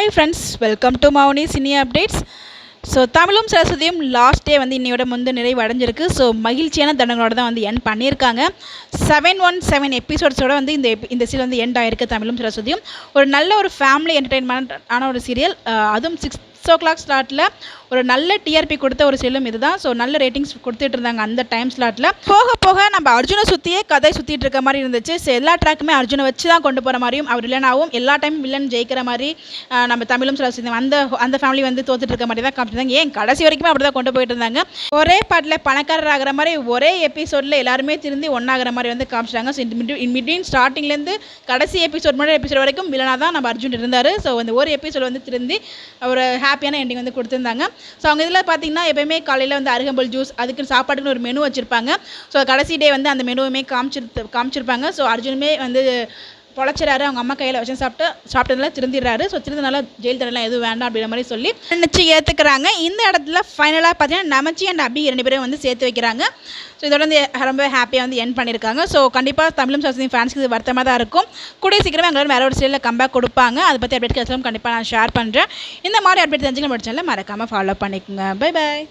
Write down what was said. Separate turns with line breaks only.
Hi friends, welcome to Mouni cine updates. So தமிழும் சரஸ்வதியும் last day வந்து இன்னையோட நிறைவு அடைஞ்சிருக்கு. ஸோ மகிழ்ச்சியான தருணங்களோட தான் வந்து என் பண்ணியிருக்காங்க. 717 எபிசோட்ஸோட வந்து இந்த சீரியல் வந்து எண்ட் ஆயிருக்கு. தமிழும் சரஸ்வதியும் ஒரு நல்ல ஒரு ஃபேமிலி என்டர்டெயின்மெண்ட் ஆன ஒரு சீரியல். அதுவும் 6 o'clock ஸ்லாட்டில் ஒரு நல்ல டிஆர்பி கொடுத்த ஒரு சீரியலும் இதுதான். ஸோ நல்ல ரேட்டிங்ஸ் கொடுத்துட்டு இருந்தாங்க அந்த டைம் ஸ்லாட்டில். போக போக நம்ம அர்ஜுனை சுற்றியே கதை சுற்றிட்டு இருக்க மாதிரி இருந்துச்சு. ஸோ எல்லா ட்ராக்குமே அர்ஜுனை வச்சு தான் கொண்டு போகிற மாதிரியும், அவர் வில்லனாகவும் எல்லா டைமும் வில்லன் ஜெயிக்கிற மாதிரி நம்ம தமிழும் சரஸ்வதி அந்த ஃபேமிலி வந்து தோத்துட்டு இருக்க மாதிரி தான் காமிச்சிருந்தாங்க. ஏன் கடைசி வரைக்குமே அப்படி தான் கொண்டு போயிட்டு இருந்தாங்க. ஒரே பாட்டில் பணக்காரர் ஆகிற மாதிரி ஒரே எபிசோடில் எல்லாருமே திருந்தி ஒன்றாகிற மாதிரி வந்து காமிச்சிட்டாங்க. ஸோ மிட்வீன் ஸ்டார்டிங்லேருந்து கடைசி எபிசோட் வரைக்கும் வில்லனாக தான் நம்ம அர்ஜுன் இருந்தார். ஸோ அந்த ஒரு எபிசோட் வந்து திருந்தி ஒரு ஹாப்பியான எண்டிங் வந்து கொடுத்துருந்தாங்க. ஸோ அவங்க இதில் பார்த்தீங்கன்னா எப்போயுமே காலையில் வந்து அருகம்புல் ஜூஸ், அதுக்கு சாப்பாட்டுக்குன்னு ஒரு மெனு வச்சுருப்பாங்க. ஸோ கடைசி டே வந்து அந்த மெனுவுமே காமிச்சிருப்பாங்க. ஸோ அர்ஜுனுமே வந்து பொழைச்சிறாரு, அவங்க அம்மா கையில் வச்சு சாப்பிட்டதுல திருந்திடுறாரு. ஸோ திருந்தனால ஜெயில் தடலாம் எதுவும் வேண்டாம் அப்படிங்கிற மாதிரி சொல்லி நினச்சி ஏற்றுக்கிறாங்க. இந்த இடத்துல ஃபைனலாக பார்த்தீங்கன்னா நமச்சி அண்ட் அபி 2 பேரும் வந்து சேர்த்து வைக்கிறாங்க. ஸோ இதோட வந்து ரொம்ப ஹாப்பியாக வந்து என் பண்ணியிருக்காங்க. ஸோ கண்டிப்பாக தமிழும் சரஸ்வதி ஃபேன்ஸ்க்கு இது வருத்தமாக தான் இருக்கும். கூடிய சீக்கிரமே எங்களால் வேறு ஒரு சீரியலில் கம்பேக் கொடுப்பாங்க. அதை பற்றி அப்டேட் கிடைச்சாலும் கண்டிப்பாக நான் ஷேர் பண்ணுறேன். இந்த மாதிரி அப்டேட் தெரிஞ்சுக்க நம்ம சேனலை மறக்காமல் ஃபாலோ பண்ணிக்கோங்க. Bye bye.